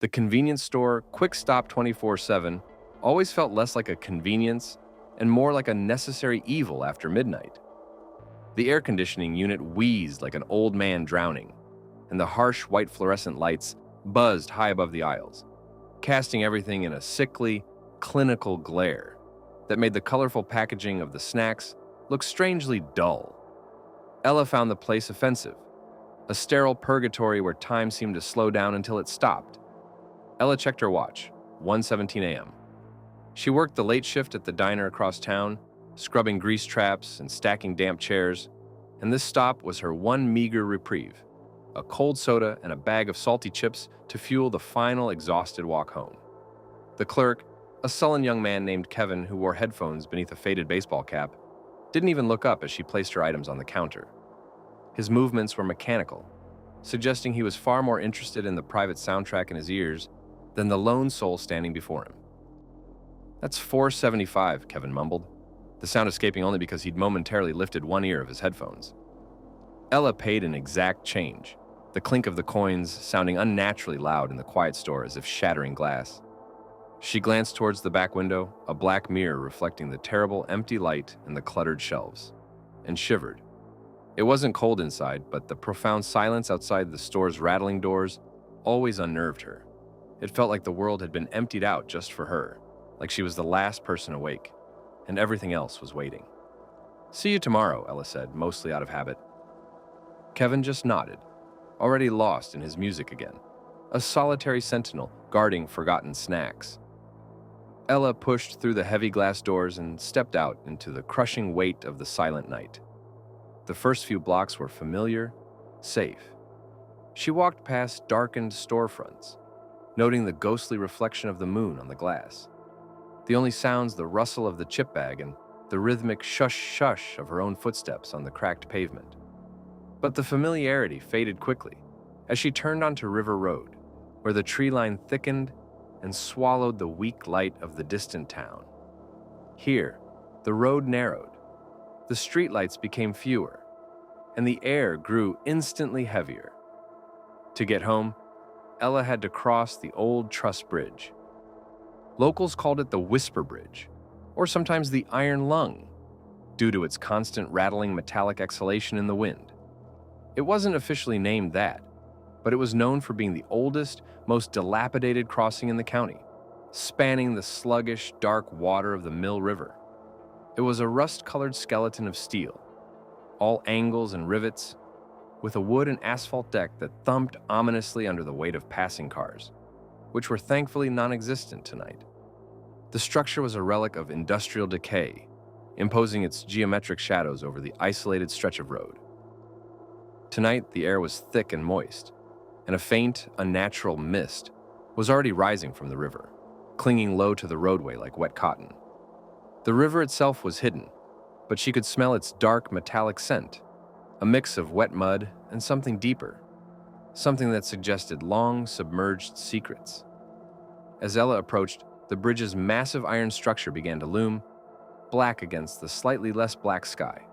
The convenience store, Quick Stop 24/7, always felt less like a convenience and more like a necessary evil after midnight. The air conditioning unit wheezed like an old man drowning, and the harsh white fluorescent lights buzzed high above the aisles, casting everything in a sickly, clinical glare that made the colorful packaging of the snacks look strangely dull. Ella found the place offensive, a sterile purgatory where time seemed to slow down until it stopped. Ella checked her watch, 1:17 a.m. She worked the late shift at the diner across town, scrubbing grease traps and stacking damp chairs, and this stop was her one meager reprieve, a cold soda and a bag of salty chips to fuel the final exhausted walk home. The clerk, a sullen young man named Kevin who wore headphones beneath a faded baseball cap, didn't even look up as she placed her items on the counter. His movements were mechanical, suggesting he was far more interested in the private soundtrack in his ears than the lone soul standing before him. "That's $4.75, Kevin mumbled, the sound escaping only because he'd momentarily lifted one ear of his headphones. Ella paid in exact change, the clink of the coins sounding unnaturally loud in the quiet store as if shattering glass. She glanced towards the back window, a black mirror reflecting the terrible empty light and the cluttered shelves, and shivered. It wasn't cold inside, but the profound silence outside the store's rattling doors always unnerved her. It felt like the world had been emptied out just for her, like she was the last person awake, and everything else was waiting. "See you tomorrow," Ella said, mostly out of habit. Kevin just nodded, already lost in his music again, a solitary sentinel guarding forgotten snacks. Ella pushed through the heavy glass doors and stepped out into the crushing weight of the silent night. The first few blocks were familiar, safe. She walked past darkened storefronts, noting the ghostly reflection of the moon on the glass. The only sounds the rustle of the chip bag and the rhythmic shush-shush of her own footsteps on the cracked pavement. But the familiarity faded quickly as she turned onto River Road, where the tree line thickened and swallowed the weak light of the distant town. Here, the road narrowed, the streetlights became fewer, and the air grew instantly heavier. To get home, Ella had to cross the old truss bridge. Locals called it the Whisper Bridge, or sometimes the Iron Lung, due to its constant rattling metallic exhalation in the wind. It wasn't officially named that, but it was known for being the oldest, most dilapidated crossing in the county, spanning the sluggish, dark water of the Mill River. It was a rust-colored skeleton of steel, all angles and rivets, with a wood and asphalt deck that thumped ominously under the weight of passing cars, which were thankfully non-existent tonight. The structure was a relic of industrial decay, imposing its geometric shadows over the isolated stretch of road. Tonight, the air was thick and moist, and a faint, unnatural mist was already rising from the river, clinging low to the roadway like wet cotton. The river itself was hidden, but she could smell its dark, metallic scent, a mix of wet mud and something deeper, something that suggested long, submerged secrets. As Ella approached, the bridge's massive iron structure began to loom, black against the slightly less black sky.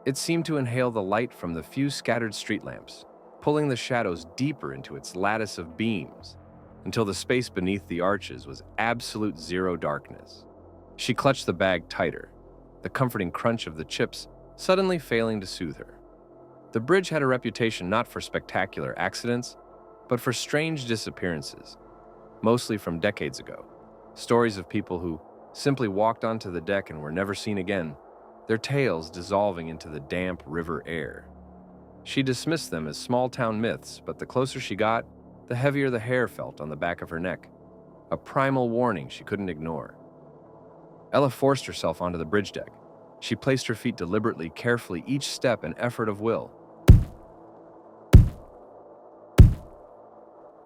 It seemed to inhale the light from the few scattered street lamps, pulling the shadows deeper into its lattice of beams, until the space beneath the arches was absolute zero darkness. She clutched the bag tighter, the comforting crunch of the chips suddenly failing to soothe her. The bridge had a reputation not for spectacular accidents, but for strange disappearances, mostly from decades ago. Stories of people who simply walked onto the deck and were never seen again, their tales dissolving into the damp river air. She dismissed them as small-town myths, but the closer she got, the heavier the hair felt on the back of her neck, a primal warning she couldn't ignore. Ella forced herself onto the bridge deck. She placed her feet deliberately, carefully, each step an effort of will.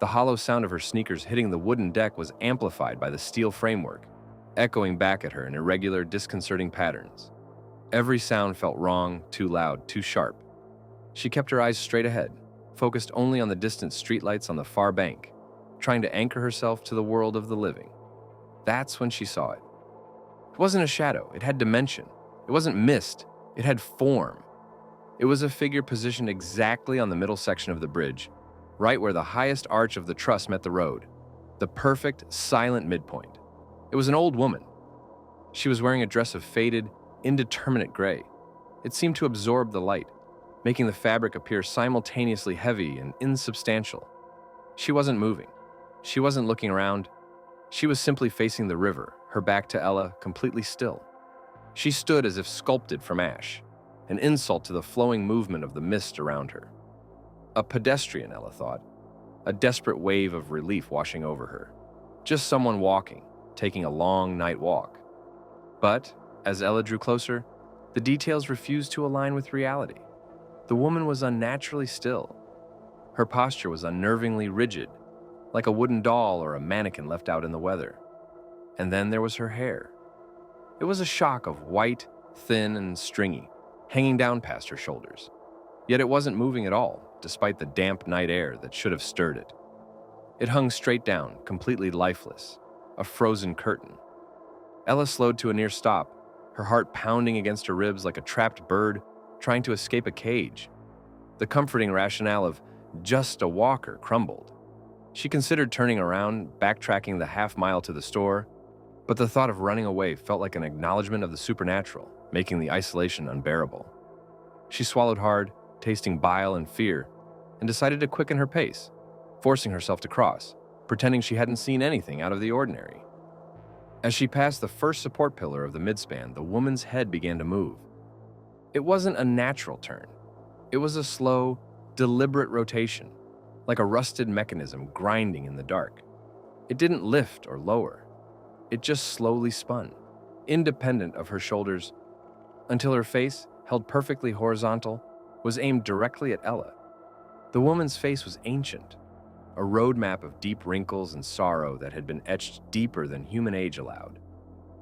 The hollow sound of her sneakers hitting the wooden deck was amplified by the steel framework, echoing back at her in irregular, disconcerting patterns. Every sound felt wrong, too loud, too sharp. She kept her eyes straight ahead, focused only on the distant streetlights on the far bank, trying to anchor herself to the world of the living. That's when she saw it. It wasn't a shadow, it had dimension. It wasn't mist, it had form. It was a figure positioned exactly on the middle section of the bridge, right where the highest arch of the truss met the road. The perfect, silent midpoint. It was an old woman. She was wearing a dress of faded, indeterminate gray. It seemed to absorb the light, making the fabric appear simultaneously heavy and insubstantial. She wasn't moving. She wasn't looking around. She was simply facing the river, her back to Ella, completely still. She stood as if sculpted from ash, an insult to the flowing movement of the mist around her. A pedestrian, Ella thought, a desperate wave of relief washing over her. Just someone walking, taking a long night walk. But, as Ella drew closer, the details refused to align with reality. The woman was unnaturally still. Her posture was unnervingly rigid, like a wooden doll or a mannequin left out in the weather. And then there was her hair. It was a shock of white, thin, and stringy, hanging down past her shoulders. Yet it wasn't moving at all, despite the damp night air that should have stirred it. It hung straight down, completely lifeless, a frozen curtain. Ella slowed to a near stop, her heart pounding against her ribs like a trapped bird trying to escape a cage. The comforting rationale of just a walker crumbled. She considered turning around, backtracking the half-mile to the store, but the thought of running away felt like an acknowledgement of the supernatural, making the isolation unbearable. She swallowed hard, tasting bile and fear, and decided to quicken her pace, forcing herself to cross, pretending she hadn't seen anything out of the ordinary. As she passed the first support pillar of the midspan, the woman's head began to move. It wasn't a natural turn. It was a slow, deliberate rotation, like a rusted mechanism grinding in the dark. It didn't lift or lower. It just slowly spun, independent of her shoulders, until her face, held perfectly horizontal, was aimed directly at Ella. The woman's face was ancient, a roadmap of deep wrinkles and sorrow that had been etched deeper than human age allowed.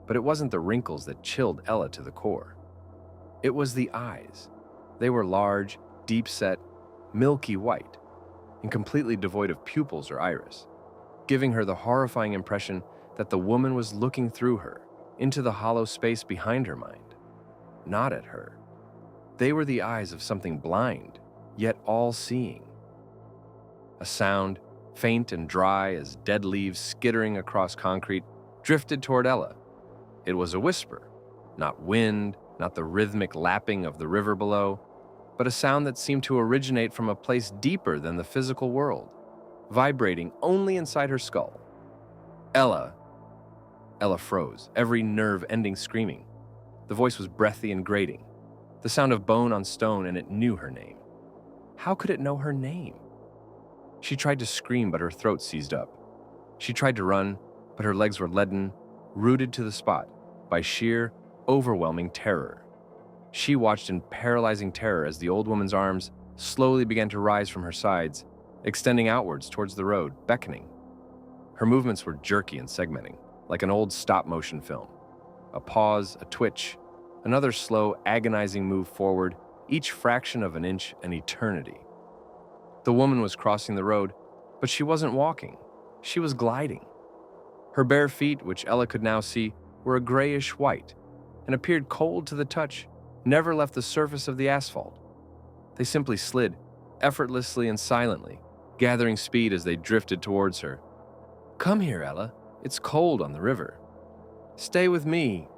But it wasn't the wrinkles that chilled Ella to the core. It was the eyes. They were large, deep-set, milky white, and completely devoid of pupils or iris, giving her the horrifying impression that the woman was looking through her, into the hollow space behind her mind, not at her. They were the eyes of something blind, yet all-seeing. A sound, faint and dry as dead leaves skittering across concrete, drifted toward Ella. It was a whisper, not wind, not the rhythmic lapping of the river below, but a sound that seemed to originate from a place deeper than the physical world, vibrating only inside her skull. Ella. Ella froze, every nerve ending screaming. The voice was breathy and grating, the sound of bone on stone, and it knew her name. How could it know her name? She tried to scream, but her throat seized up. She tried to run, but her legs were leaden, rooted to the spot by sheer, overwhelming terror. She watched in paralyzing terror as the old woman's arms slowly began to rise from her sides, extending outwards towards the road, beckoning. Her movements were jerky and segmenting, like an old stop-motion film. A pause, a twitch, another slow, agonizing move forward, each fraction of an inch an eternity. The woman was crossing the road, but she wasn't walking. She was gliding. Her bare feet, which Ella could now see, were a grayish white and appeared cold to the touch, never left the surface of the asphalt. They simply slid, effortlessly and silently, gathering speed as they drifted towards her. "Come here, Ella. It's cold on the river. Stay with me."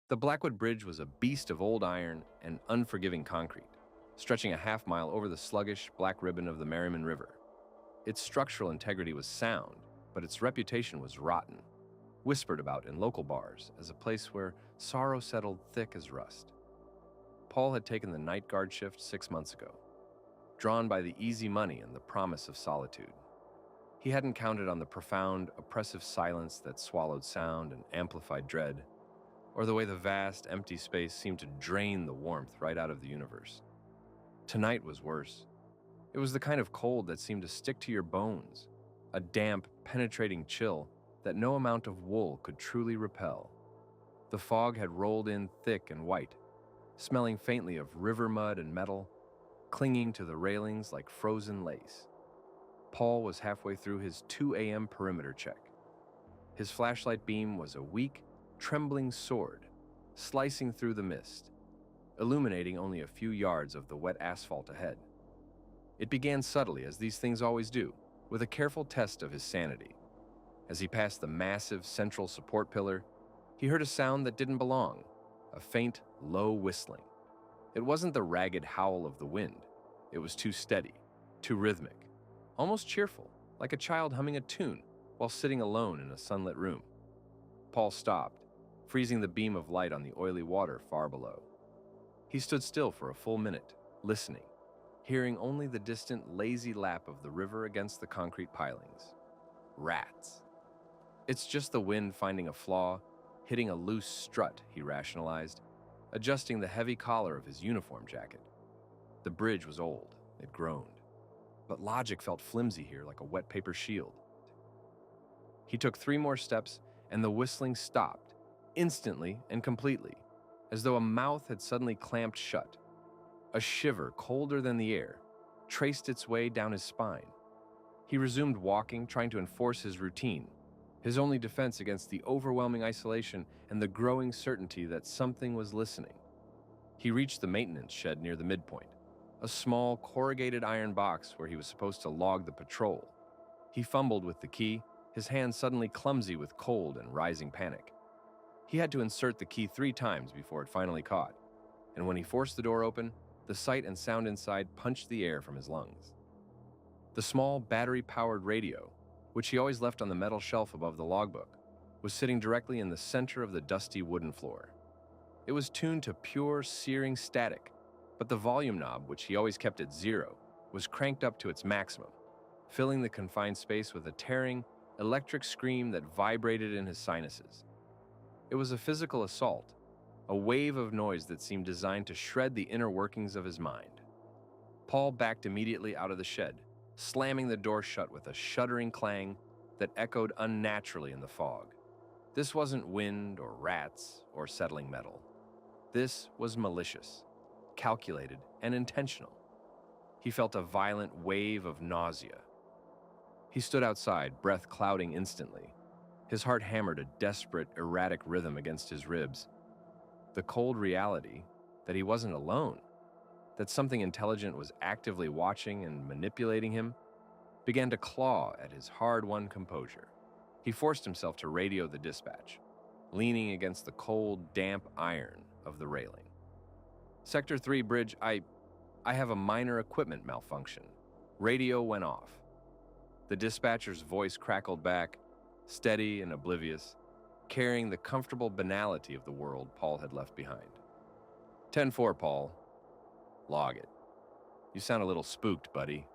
The Blackwood Bridge was a beast of old iron and unforgiving concrete, stretching a half-mile over the sluggish black ribbon of the Merriman River. Its structural integrity was sound, but its reputation was rotten, whispered about in local bars as a place where sorrow settled thick as rust. Paul had taken the night guard shift 6 months ago, drawn by the easy money and the promise of solitude. He hadn't counted on the profound, oppressive silence that swallowed sound and amplified dread, or the way the vast, empty space seemed to drain the warmth right out of the universe. Tonight was worse. It was the kind of cold that seemed to stick to your bones, a damp, penetrating chill that no amount of wool could truly repel. The fog had rolled in thick and white, smelling faintly of river mud and metal, clinging to the railings like frozen lace. Paul was halfway through his 2 a.m. perimeter check. His flashlight beam was a weak, trembling sword, slicing through the mist, illuminating only a few yards of the wet asphalt ahead. It began subtly, as these things always do, with a careful test of his sanity. As he passed the massive central support pillar, he heard a sound that didn't belong, a faint, low whistling. It wasn't the ragged howl of the wind. It was too steady, too rhythmic, almost cheerful, like a child humming a tune while sitting alone in a sunlit room. Paul stopped, freezing the beam of light on the oily water far below. He stood still for a full minute, listening, hearing only the distant, lazy lap of the river against the concrete pilings. Rats. It's just the wind finding a flaw, hitting a loose strut, he rationalized, adjusting the heavy collar of his uniform jacket. The bridge was old, it groaned, but logic felt flimsy here, like a wet paper shield. He took 3 more steps, and the whistling stopped, instantly and completely, as though a mouth had suddenly clamped shut. A shiver, colder than the air, traced its way down his spine. He resumed walking, trying to enforce his routine, his only defense against the overwhelming isolation and the growing certainty that something was listening. He reached the maintenance shed near the midpoint, a small, corrugated iron box where he was supposed to log the patrol. He fumbled with the key, his hand suddenly clumsy with cold and rising panic. He had to insert the key 3 times before it finally caught, and when he forced the door open, the sight and sound inside punched the air from his lungs. The small, battery-powered radio, which he always left on the metal shelf above the logbook, was sitting directly in the center of the dusty wooden floor. It was tuned to pure, searing static, but the volume knob, which he always kept at 0, was cranked up to its maximum, filling the confined space with a tearing, electric scream that vibrated in his sinuses. It was a physical assault, a wave of noise that seemed designed to shred the inner workings of his mind. Paul backed immediately out of the shed, slamming the door shut with a shuddering clang that echoed unnaturally in the fog. This wasn't wind or rats or settling metal. This was malicious, calculated, and intentional. He felt a violent wave of nausea. He stood outside, breath clouding instantly. His heart hammered a desperate, erratic rhythm against his ribs. The cold reality that he wasn't alone, that something intelligent was actively watching and manipulating him, began to claw at his hard-won composure. He forced himself to radio the dispatch, leaning against the cold, damp iron of the railing. Sector 3 bridge, I have a minor equipment malfunction. Radio went off. The dispatcher's voice crackled back, steady and oblivious, carrying the comfortable banality of the world Paul had left behind. 10-4, Paul. Log it. You sound a little spooked, buddy.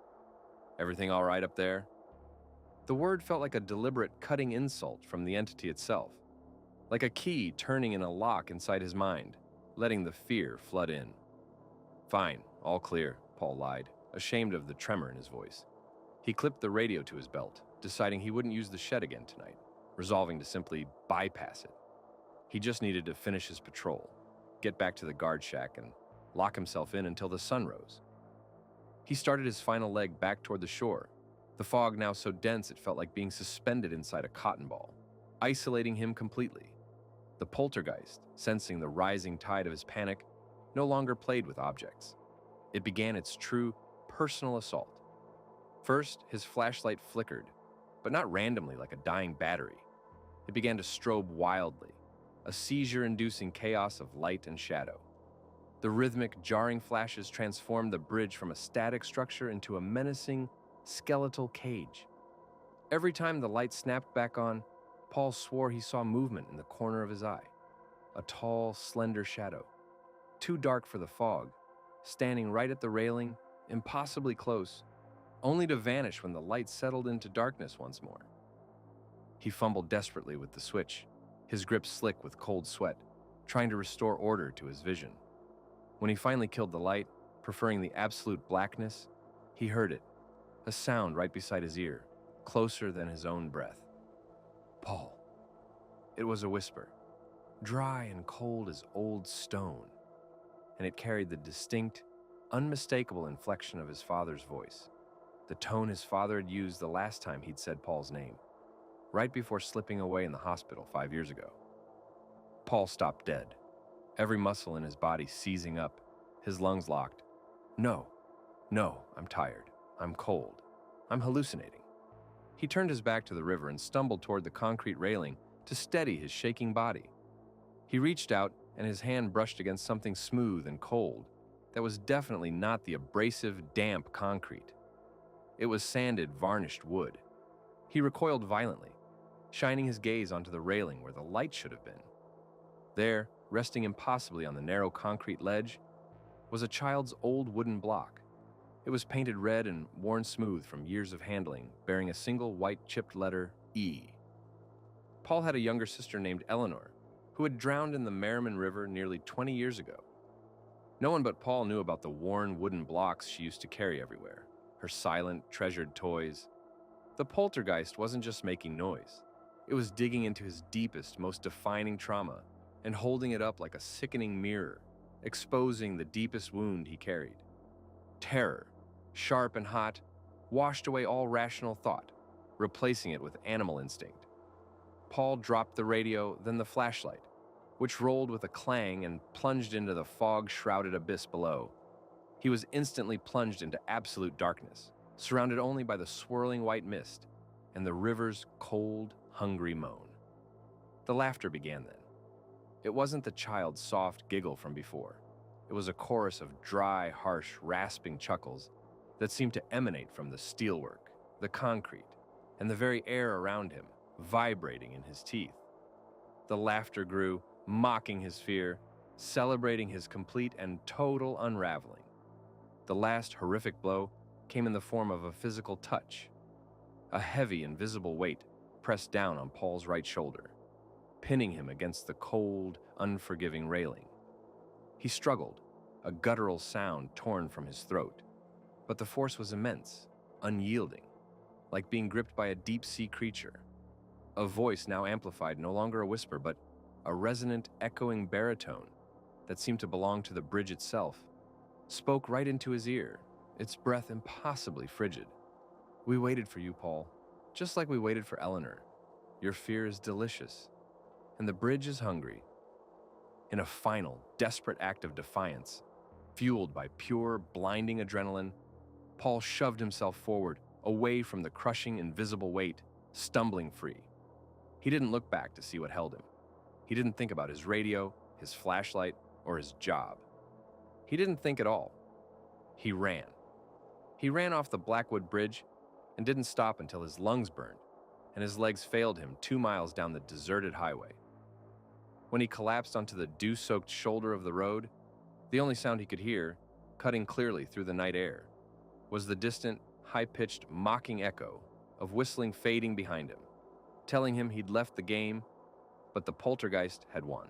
Everything all right up there? The word felt like a deliberate cutting insult from the entity itself, like a key turning in a lock inside his mind, letting the fear flood in. Fine, all clear, Paul lied, ashamed of the tremor in his voice. He clipped the radio to his belt, deciding he wouldn't use the shed again tonight, resolving to simply bypass it. He just needed to finish his patrol, get back to the guard shack, and lock himself in until the sun rose. He started his final leg back toward the shore, the fog now so dense it felt like being suspended inside a cotton ball, isolating him completely. The poltergeist, sensing the rising tide of his panic, no longer played with objects. It began its true, personal assault. First, his flashlight flickered, but not randomly like a dying battery. It began to strobe wildly, a seizure-inducing chaos of light and shadow. The rhythmic, jarring flashes transformed the bridge from a static structure into a menacing, skeletal cage. Every time the light snapped back on, Paul swore he saw movement in the corner of his eye. A tall, slender shadow, too dark for the fog, standing right at the railing, impossibly close, only to vanish when the light settled into darkness once more. He fumbled desperately with the switch, his grip slick with cold sweat, trying to restore order to his vision. When he finally killed the light, preferring the absolute blackness, he heard it, a sound right beside his ear, closer than his own breath. Paul. It was a whisper, dry and cold as old stone, and it carried the distinct, unmistakable inflection of his father's voice, the tone his father had used the last time he'd said Paul's name, right before slipping away in the hospital 5 years ago. Paul stopped dead, every muscle in his body seizing up, his lungs locked. No, no, I'm tired. I'm cold. I'm hallucinating. He turned his back to the river and stumbled toward the concrete railing to steady his shaking body. He reached out, and his hand brushed against something smooth and cold that was definitely not the abrasive, damp concrete. It was sanded, varnished wood. He recoiled violently, shining his gaze onto the railing where the light should have been. There, resting impossibly on the narrow concrete ledge, was a child's old wooden block. It was painted red and worn smooth from years of handling, bearing a single white chipped letter E. Paul had a younger sister named Eleanor, who had drowned in the Merriman River nearly 20 years ago. No one but Paul knew about the worn wooden blocks she used to carry everywhere, her silent, treasured toys. The poltergeist wasn't just making noise. It was digging into his deepest, most defining trauma and holding it up like a sickening mirror, exposing the deepest wound he carried. Terror, sharp and hot, washed away all rational thought, replacing it with animal instinct. Paul dropped the radio, then the flashlight, which rolled with a clang and plunged into the fog-shrouded abyss below. He was instantly plunged into absolute darkness, surrounded only by the swirling white mist and the river's cold, hungry moan. The laughter began then. It wasn't the child's soft giggle from before. It was a chorus of dry, harsh, rasping chuckles that seemed to emanate from the steelwork, the concrete, and the very air around him, vibrating in his teeth. The laughter grew, mocking his fear, celebrating his complete and total unraveling. The last horrific blow came in the form of a physical touch. A heavy, invisible weight pressed down on Paul's right shoulder, pinning him against the cold, unforgiving railing. He struggled, a guttural sound torn from his throat. But the force was immense, unyielding, like being gripped by a deep-sea creature. A voice now amplified, no longer a whisper, but a resonant, echoing baritone that seemed to belong to the bridge itself, spoke right into his ear, its breath impossibly frigid. "We waited for you, Paul, just like we waited for Eleanor. Your fear is delicious, and the bridge is hungry." In a final, desperate act of defiance, fueled by pure, blinding adrenaline, Paul shoved himself forward, away from the crushing, invisible weight, stumbling free. He didn't look back to see what held him. He didn't think about his radio, his flashlight, or his job. He didn't think at all. He ran. He ran off the Blackwood Bridge and didn't stop until his lungs burned and his legs failed him 2 miles down the deserted highway. When he collapsed onto the dew-soaked shoulder of the road, the only sound he could hear, cutting clearly through the night air, was the distant, high-pitched, mocking echo of whistling fading behind him, telling him he'd left the game, but the poltergeist had won.